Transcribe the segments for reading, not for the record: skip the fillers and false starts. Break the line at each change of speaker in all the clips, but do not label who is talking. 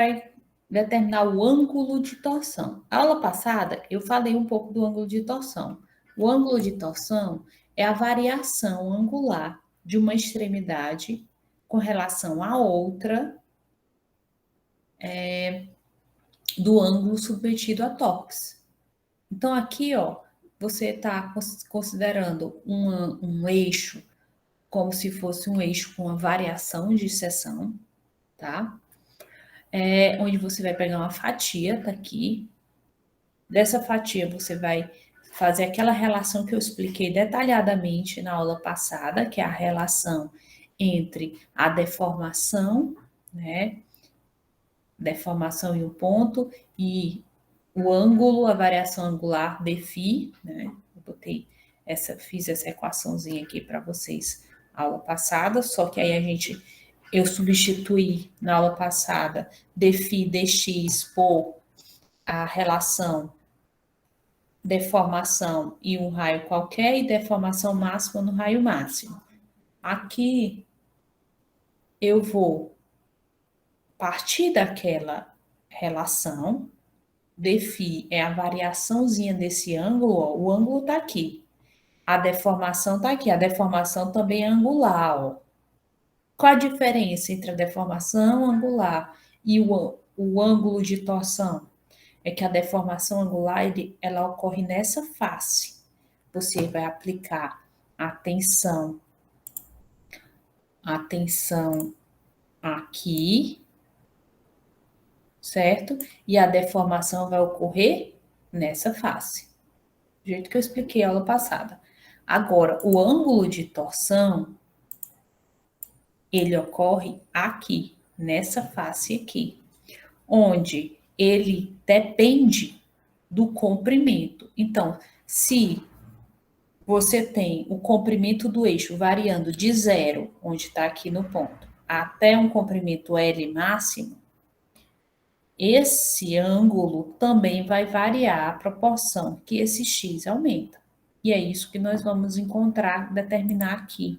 vai determinar o ângulo de torção. A aula passada, eu falei um pouco do ângulo de torção. O ângulo de torção é a variação angular de uma extremidade com relação à outra do ângulo submetido a torques. Então, aqui, ó, você está considerando um eixo como se fosse um eixo com uma variação de seção, tá? Onde você vai pegar uma fatia, tá aqui. Dessa fatia, você vai fazer aquela relação que eu expliquei detalhadamente na aula passada, que é a relação entre a deformação, né? Deformação em um ponto e o ângulo, a variação angular dφ, né? Fiz essa equaçãozinha aqui para vocês na aula passada, só que aí eu substituí na aula passada dφ dx por a relação deformação em um raio qualquer e deformação máxima no raio máximo. Aqui eu vou partir daquela relação, dφ é a variaçãozinha desse ângulo, ó, o ângulo está aqui. A deformação está aqui, a deformação também é angular, ó. Qual a diferença entre a deformação angular e o ângulo de torção? É que a deformação angular, ela ocorre nessa face. Você vai aplicar a tensão aqui, certo? E a deformação vai ocorrer nessa face. Do jeito que eu expliquei a aula passada. Agora, o ângulo de torção, ele ocorre aqui, nessa face aqui, onde ele depende do comprimento. Então, se você tem o comprimento do eixo variando de zero, onde está aqui no ponto, até um comprimento L máximo, esse ângulo também vai variar a proporção que esse x aumenta. E é isso que nós vamos encontrar, determinar aqui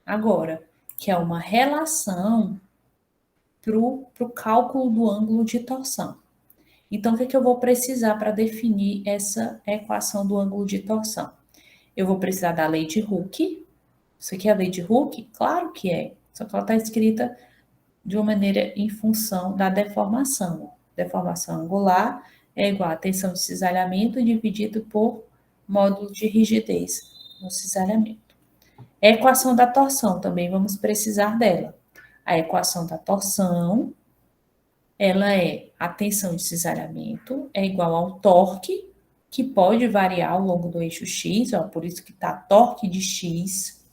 agora, que é uma relação para o cálculo do ângulo de torção. Então, o que eu vou precisar para definir essa equação do ângulo de torção? Eu vou precisar da lei de Hooke. Isso aqui é a lei de Hooke? Claro que é. Só que ela está escrita de uma maneira em função da deformação. Deformação angular é igual a tensão de cisalhamento dividido por módulo de rigidez no cisalhamento. A equação da torção também vamos precisar dela. A equação da torção, ela é a tensão de cisalhamento é igual ao torque, que pode variar ao longo do eixo X, ó, por isso que está torque de X,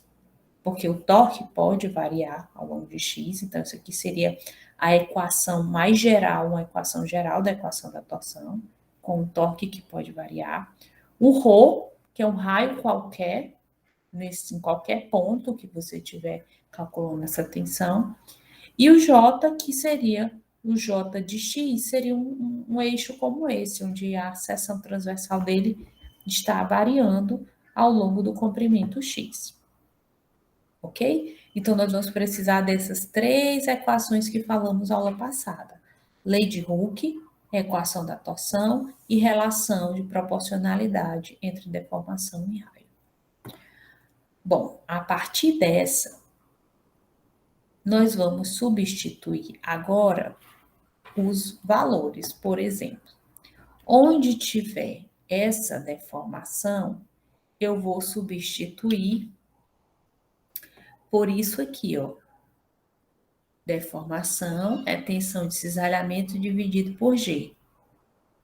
porque o torque pode variar ao longo de X, então isso aqui seria a equação mais geral, uma equação geral da equação da torção, com o torque que pode variar. O ρ, que é um raio qualquer, em qualquer ponto que você estiver calculando essa tensão, e o J, que seria o J de X, seria um eixo como esse, onde a seção transversal dele está variando ao longo do comprimento X. Ok? Então, nós vamos precisar dessas três equações que falamos na aula passada. Lei de Hooke, equação da torção e relação de proporcionalidade entre deformação e raio. Bom, a partir dessa, nós vamos substituir agora os valores. Por exemplo, onde tiver essa deformação, eu vou substituir por isso aqui, ó. Deformação é tensão de cisalhamento dividido por G,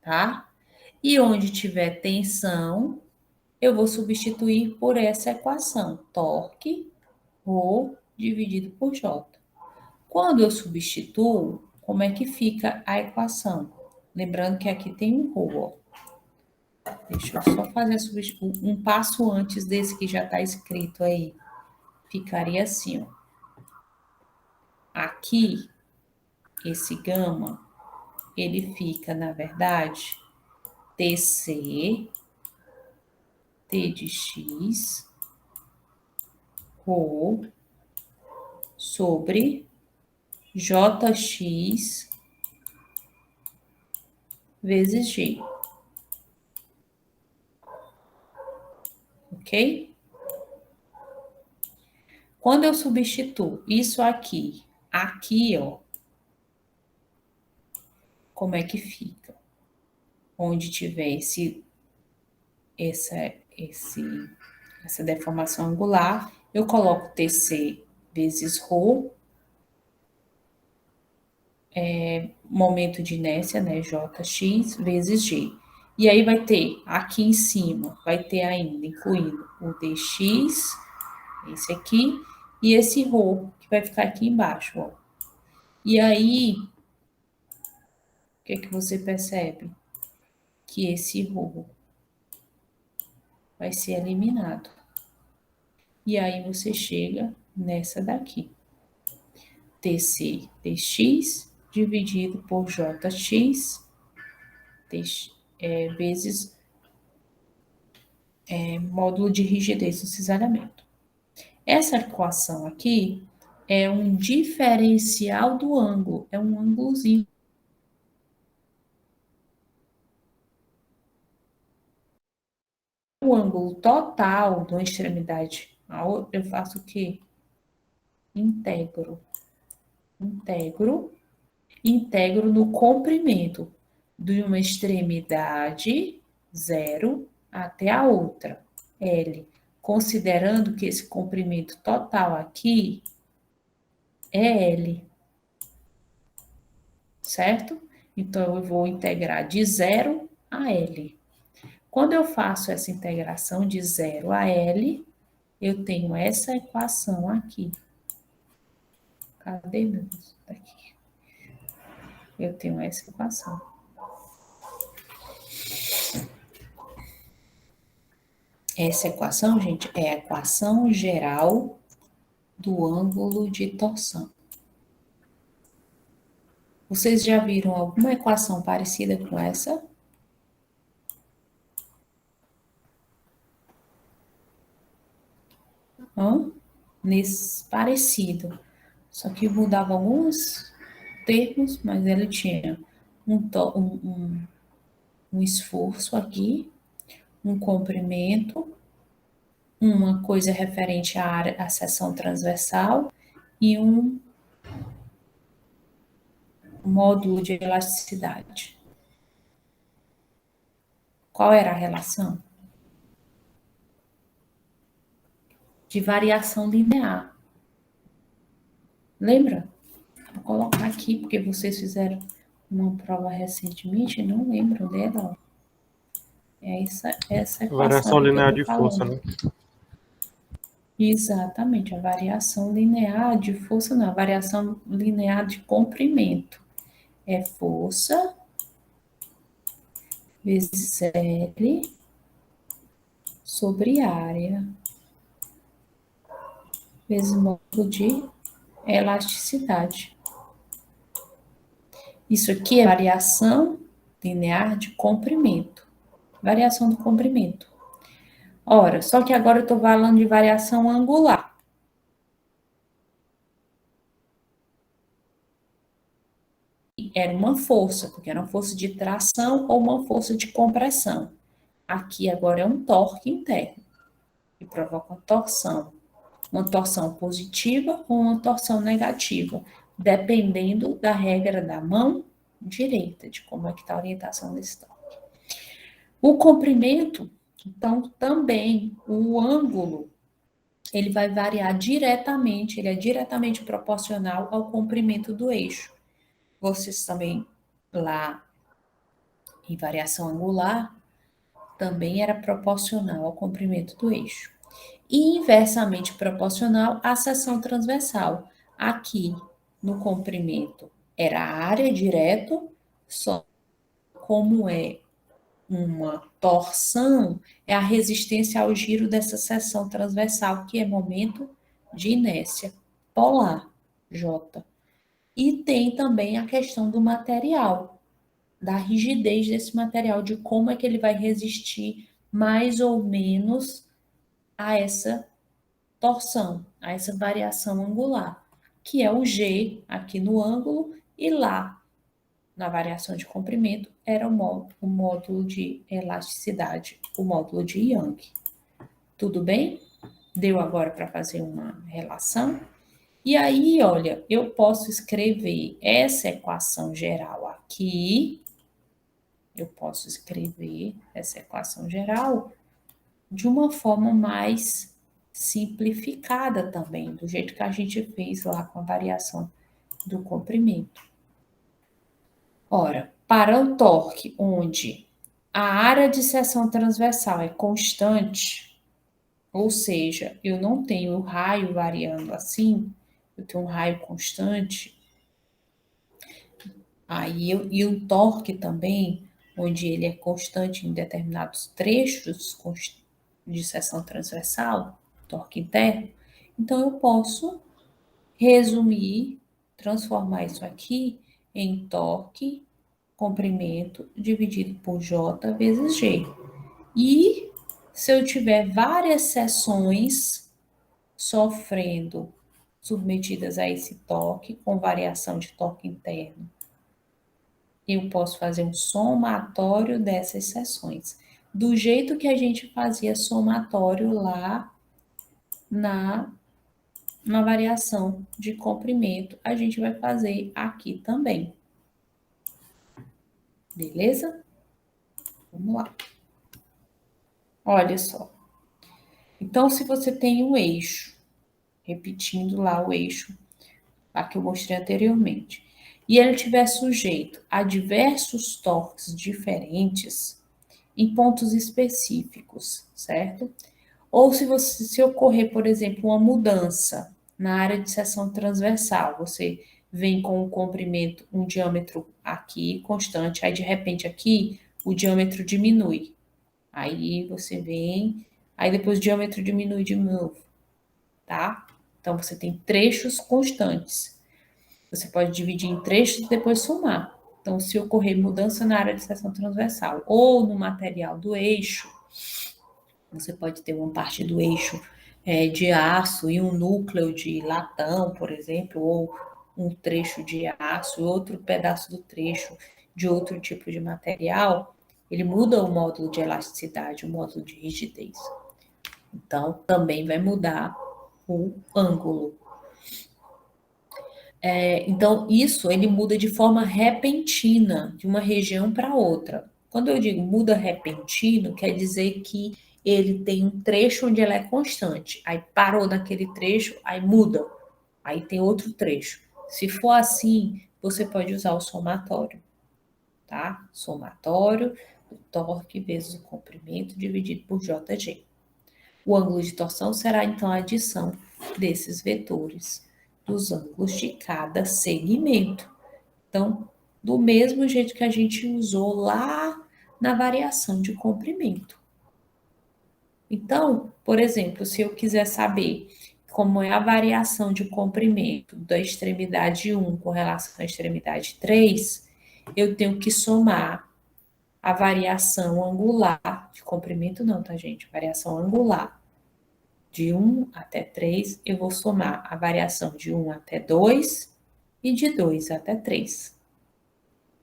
tá? E onde tiver tensão, eu vou substituir por essa equação, torque, ρ dividido por J. Quando eu substituo, como é que fica a equação? Lembrando que aqui tem um ρ, ó. Deixa eu só fazer um passo antes desse que já está escrito aí. Ficaria assim, ó. Aqui, esse gama, ele fica, na verdade, TC, T de X, ρ, sobre JX vezes G. Ok? Quando eu substituo isso aqui, ó, como é que fica? Onde tiver essa, esse, essa deformação angular, eu coloco TC vezes ρ, momento de inércia, né, Jx vezes G. E aí vai ter aqui em cima, vai ter ainda, incluindo o dx, esse aqui, e esse ρ, que vai ficar aqui embaixo, ó. E aí, o que é que você percebe? Que esse ρ vai ser eliminado. E aí você chega nessa daqui. TC dx dividido por Jx vezes módulo de rigidez do cisalhamento. Essa equação aqui é um diferencial do ângulo, é um ângulozinho. O ângulo total de uma extremidade a outra, eu faço o quê? Integro. Integro no comprimento de uma extremidade, 0, até a outra, L. Considerando que esse comprimento total aqui é L, certo? Então, eu vou integrar de 0 a L. Quando eu faço essa integração de 0 a L, eu tenho essa equação aqui. Cadê meu Deus? Aqui. Eu tenho essa equação. Essa equação, gente, é a equação geral do ângulo de torção. Vocês já viram alguma equação parecida com essa? Nesse parecido. Só que mudava alguns termos, mas ele tinha um esforço aqui, um comprimento, uma coisa referente à área, à seção transversal e um módulo de elasticidade. Qual era a relação? De variação linear. Lembra? Vou colocar aqui, porque vocês fizeram uma prova recentemente, não lembro dela. É essa equação
Variação
que eu
linear
estou
de força, né?
Exatamente, a variação linear de força, não, a variação linear de comprimento. É força vezes L sobre área, vezes módulo de elasticidade. Isso aqui é variação linear de comprimento. Variação do comprimento. Ora, só que agora eu estou falando de variação angular. Era uma força, porque era uma força de tração ou uma força de compressão. Aqui agora é um torque interno, que provoca uma torção positiva ou uma torção negativa, dependendo da regra da mão direita, de como é que está a orientação desse torque. O comprimento, então, também, o ângulo, ele vai variar diretamente, ele é diretamente proporcional ao comprimento do eixo. Vocês também, lá em variação angular, também era proporcional ao comprimento do eixo. E inversamente proporcional à seção transversal. Aqui, no comprimento, era a área direto, só como é uma torção, é a resistência ao giro dessa seção transversal, que é momento de inércia polar, J. E tem também a questão do material, da rigidez desse material, de como é que ele vai resistir mais ou menos a essa torção, a essa variação angular, que é o G aqui no ângulo e lá na variação de comprimento era o módulo de elasticidade, o módulo de Young. Tudo bem? Deu agora para fazer uma relação? E aí, olha, eu posso escrever essa equação geral aqui, eu posso escrever essa equação geral de uma forma mais simplificada também, do jeito que a gente fez lá com a variação do comprimento. Ora, para o torque onde a área de seção transversal é constante, ou seja, eu não tenho o raio variando assim, eu tenho um raio constante, e o torque também, onde ele é constante em determinados trechos de seção transversal, torque interno, então eu posso resumir, transformar isso aqui em torque, comprimento, dividido por J vezes G. E se eu tiver várias seções sofrendo, submetidas a esse torque, com variação de torque interno, eu posso fazer um somatório dessas seções. Do jeito que a gente fazia somatório lá na variação de comprimento, a gente vai fazer aqui também. Beleza? Vamos lá. Olha só. Então, se você tem um eixo, repetindo lá o eixo a que eu mostrei anteriormente, e ele estiver sujeito a diversos torques diferentes em pontos específicos, certo? Ou se ocorrer, por exemplo, uma mudança na área de seção transversal, você vem com um comprimento, um diâmetro aqui constante, aí de repente aqui o diâmetro diminui. Aí você vem, aí depois o diâmetro diminui de novo, tá? Então você tem trechos constantes. Você pode dividir em trechos e depois somar. Então, se ocorrer mudança na área de seção transversal ou no material do eixo, você pode ter uma parte do eixo de aço e um núcleo de latão, por exemplo, ou um trecho de aço e outro pedaço do trecho de outro tipo de material, ele muda o módulo de elasticidade, o módulo de rigidez. Então, também vai mudar o ângulo. Então, isso ele muda de forma repentina, de uma região para outra. Quando eu digo muda repentino, quer dizer que ele tem um trecho onde ela é constante. Aí parou naquele trecho, aí muda. Aí tem outro trecho. Se for assim, você pode usar o somatório, tá? Somatório, o torque vezes o comprimento dividido por JG. O ângulo de torção será então a adição desses vetores dos ângulos de cada segmento. Então, do mesmo jeito que a gente usou lá na variação de comprimento. Então, por exemplo, se eu quiser saber como é a variação de comprimento da extremidade 1 com relação à extremidade 3, eu tenho que somar a variação angular, de comprimento não, tá, gente? Variação angular de 1 até 3, eu vou somar a variação de 1 até 2 e de 2 até 3,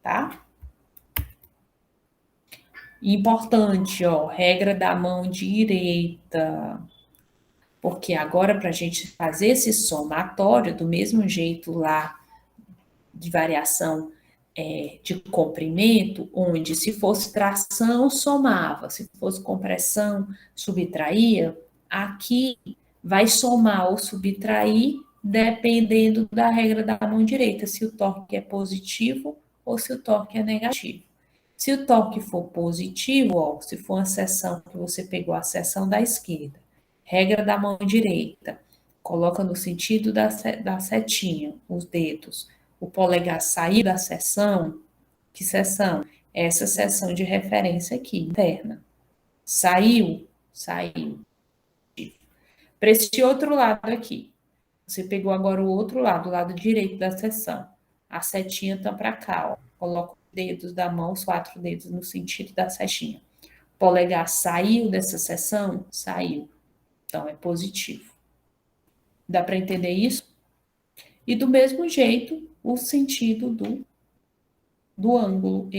tá? Importante, ó, regra da mão direita, porque agora para a gente fazer esse somatório do mesmo jeito lá de variação de comprimento, onde se fosse tração, somava, se fosse compressão, subtraía, aqui vai somar ou subtrair dependendo da regra da mão direita, se o torque é positivo ou se o torque é negativo. Se o torque for positivo, ó, se for uma seção que você pegou a seção da esquerda, regra da mão direita, coloca no sentido da setinha, os dedos. O polegar sair da seção, que seção? Essa seção de referência aqui, interna. Saiu? Saiu. Para esse outro lado aqui. Você pegou agora o lado direito da seção. A setinha tá para cá, ó. Coloca os dedos da mão, os 4 dedos no sentido da setinha. O polegar saiu dessa seção? Saiu. Então, é positivo. Dá para entender isso? E do mesmo jeito, o sentido do do ângulo